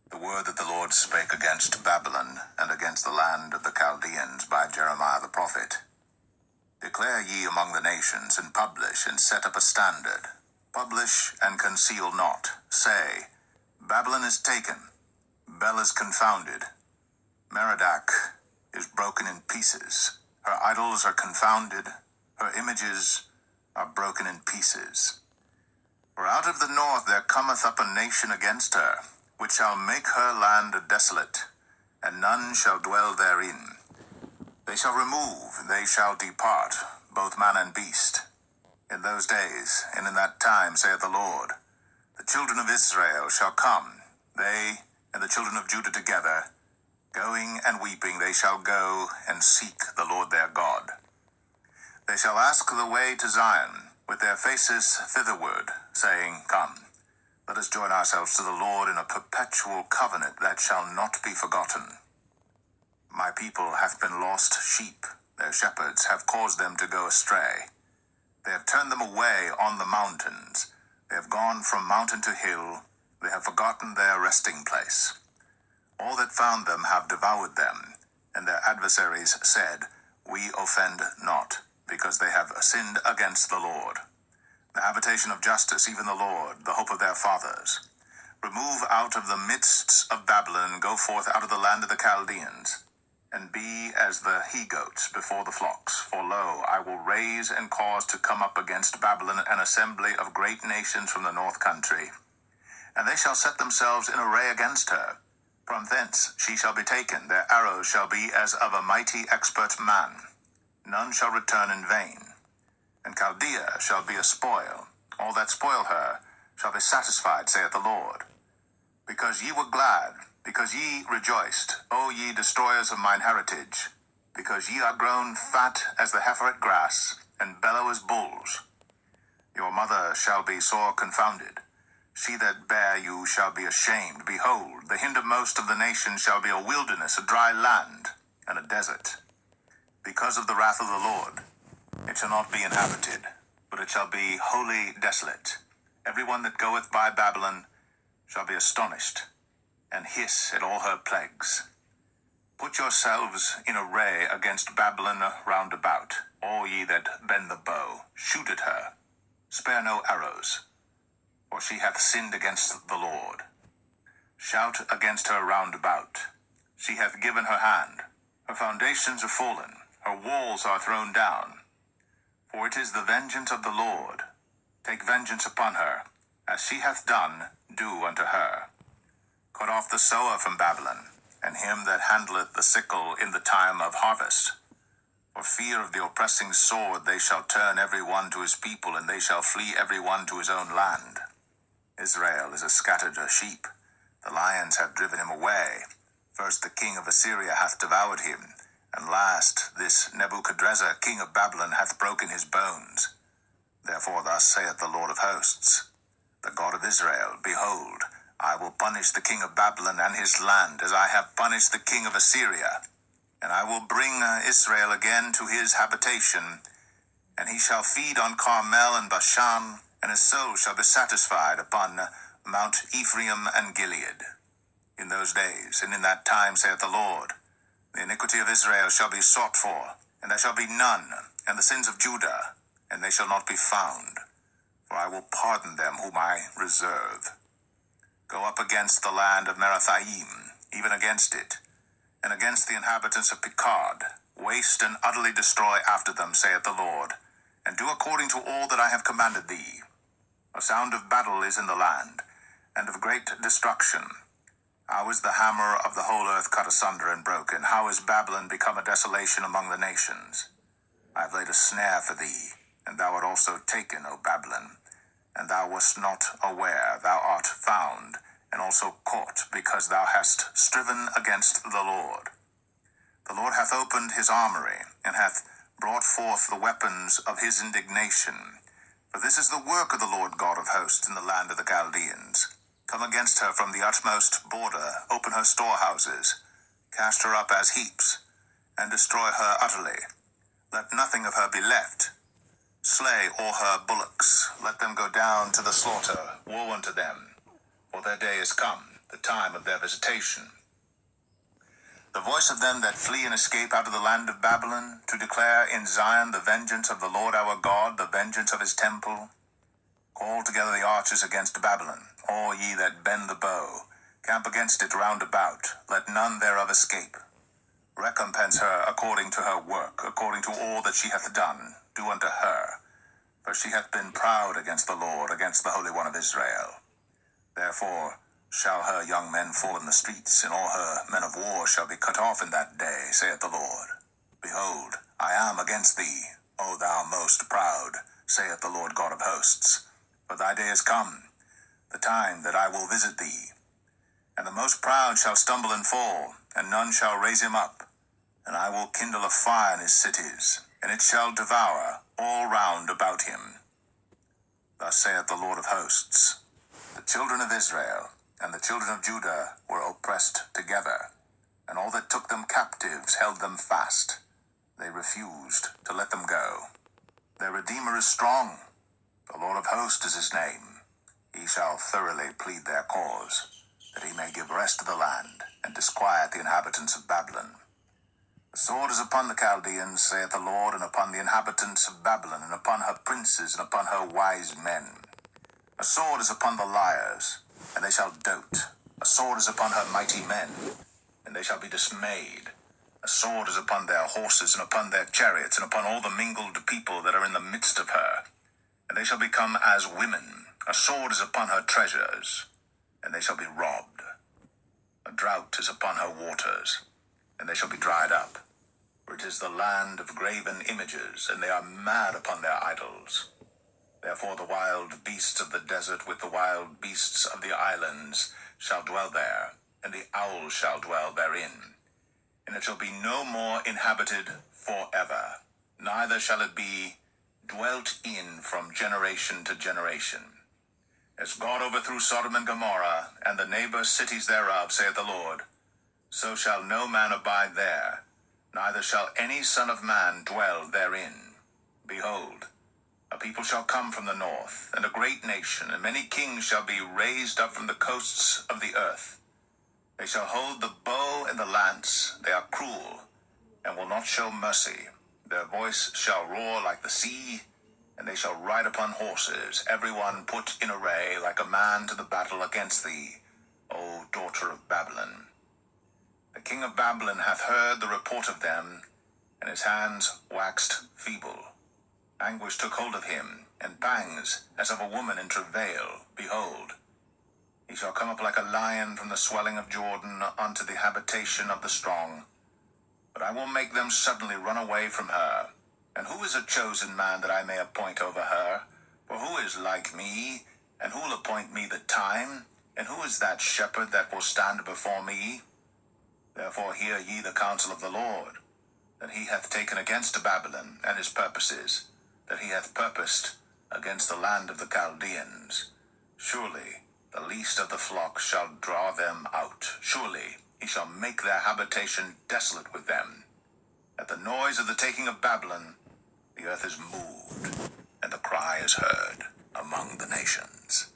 The word that the Lord spake against Babylon and against the land of the Chaldeans by Jeremiah the prophet. Declare ye among the nations, and publish, and set up a standard. Publish, and conceal not. Say, Babylon is taken, Bel is confounded, Merodach is broken in pieces. Her idols are confounded, her images are broken in pieces. For out of the north there cometh up a nation against her, which shall make her land desolate, and none shall dwell therein. They shall remove, they shall depart, both man and beast. In those days, and in that time, saith the Lord, the children of Israel shall come, they and the children of Judah together, going and weeping, they shall go and seek the Lord their God. They shall ask the way to Zion, with their faces thitherward, saying, Come, let us join ourselves to the Lord in a perpetual covenant that shall not be forgotten. My people hath been lost sheep, their shepherds have caused them to go astray. They have turned them away on the mountains, they have gone from mountain to hill, they have forgotten their resting place. All that found them have devoured them, and their adversaries said, We offend not, because they have sinned against the Lord. The habitation of justice, even the Lord, the hope of their fathers. Remove out of the midst of Babylon, and go forth out of the land of the Chaldeans, and be as the he-goats before the flocks. For lo, I will raise and cause to come up against Babylon an assembly of great nations from the north country. And they shall set themselves in array against her. From thence she shall be taken, their arrows shall be as of a mighty expert man. None shall return in vain. And Chaldea shall be a spoil. All that spoil her shall be satisfied, saith the Lord. Because ye were glad, because ye rejoiced, O ye destroyers of mine heritage, because ye are grown fat as the heifer at grass, and bellow as bulls. Your mother shall be sore confounded. She that bare you shall be ashamed. Behold, the hindermost of the nations shall be a wilderness, a dry land, and a desert. Because of the wrath of the Lord, it shall not be inhabited, but it shall be wholly desolate. Every one that goeth by Babylon shall be astonished, and hiss at all her plagues. Put yourselves in array against Babylon round about, all ye that bend the bow. Shoot at her, spare no arrows, for she hath sinned against the Lord. Shout against her round about. She hath given her hand. Her foundations are fallen, her walls are thrown down. For it is the vengeance of the Lord. Take vengeance upon her, as she hath done, do unto her. Cut off the sower from Babylon, and him that handleth the sickle in the time of harvest. For fear of the oppressing sword they shall turn every one to his people, and they shall flee every one to his own land. Israel is a scattered sheep. The lions have driven him away. First the king of Assyria hath devoured him, and last this Nebuchadrezzar king of Babylon hath broken his bones. Therefore thus saith the Lord of hosts, the God of Israel, Behold, I will punish the king of Babylon and his land, as I have punished the king of Assyria. And I will bring Israel again to his habitation, and he shall feed on Carmel and Bashan, and his soul shall be satisfied upon Mount Ephraim and Gilead. In those days, and in that time, saith the Lord, the iniquity of Israel shall be sought for, and there shall be none, and the sins of Judah, and they shall not be found. For I will pardon them whom I reserve. Go up against the land of Merathaim, even against it, and against the inhabitants of Pekod. Waste and utterly destroy after them, saith the Lord, and do according to all that I have commanded thee. A sound of battle is in the land, and of great destruction. How is the hammer of the whole earth cut asunder and broken? How is Babylon become a desolation among the nations? I have laid a snare for thee, and thou art also taken, O Babylon. And thou wast not aware, thou art found, and also caught, because thou hast striven against the Lord. The Lord hath opened his armory, and hath brought forth the weapons of his indignation. For this is the work of the Lord God of hosts in the land of the Chaldeans. Come against her from the utmost border, open her storehouses, cast her up as heaps, and destroy her utterly. Let nothing of her be left. Slay all her bullocks, let them go down to the slaughter. Woe unto them, for their day is come. the time of their visitation. The voice of them that flee and escape out of the land of Babylon, to declare in Zion the vengeance of the Lord our God, the vengeance of his temple. Call together the archers against Babylon, all ye that bend the bow. Camp against it round about, let none thereof escape. Recompense her according to her work, according to all that she hath done, do unto her. For she hath been proud against the Lord, against the Holy One of Israel. Therefore shall her young men fall in the streets, and all her men of war shall be cut off in that day, saith the Lord. Behold, I am against thee, O thou most proud, saith the Lord God of hosts. For thy day is come, the time that I will visit thee. And the most proud shall stumble and fall, and none shall raise him up. And I will kindle a fire in his cities, and it shall devour all round about him. Thus saith the Lord of hosts, the children of Israel and the children of Judah were oppressed together, and all that took them captives held them fast. They refused to let them go. Their Redeemer is strong. The Lord of hosts is his name. He shall thoroughly plead their cause, that he may give rest to the land, and disquiet the inhabitants of Babylon. The sword is upon the Chaldeans, saith the Lord, and upon the inhabitants of Babylon, and upon her princes, and upon her wise men. A sword is upon the liars, and they shall dote. A sword is upon her mighty men, and they shall be dismayed. A sword is upon their horses, and upon their chariots, and upon all the mingled people that are in the midst of her, and they shall become as women. A sword is upon her treasures, and they shall be robbed. A drought is upon her waters, and they shall be dried up. For it is the land of graven images, and they are mad upon their idols. Therefore the wild beasts of the desert with the wild beasts of the islands shall dwell there, and the owl shall dwell therein. And it shall be no more inhabited forever, neither shall it be dwelt in from generation to generation. As God overthrew Sodom and Gomorrah, and the neighbor cities thereof, saith the Lord, so shall no man abide there, neither shall any son of man dwell therein. Behold, a people shall come from the north, and a great nation, and many kings shall be raised up from the coasts of the earth. They shall hold the bow and the lance. They are cruel, and will not show mercy. Their voice shall roar like the sea, and they shall ride upon horses, every one put in array like a man to the battle against thee, O daughter of Babylon. The king of Babylon hath heard the report of them, and his hands waxed feeble. Anguish took hold of him, and pangs, as of a woman in travail. Behold, he shall come up like a lion from the swelling of Jordan unto the habitation of the strong. But I will make them suddenly run away from her. And who is a chosen man that I may appoint over her? For who is like me, and who will appoint me the time? And who is that shepherd that will stand before me? Therefore hear ye the counsel of the Lord, that he hath taken against Babylon, and his purposes, that he hath purposed against the land of the Chaldeans. Surely the least of the flock shall draw them out. Surely he shall make their habitation desolate with them. At the noise of the taking of Babylon, the earth is moved, and the cry is heard among the nations.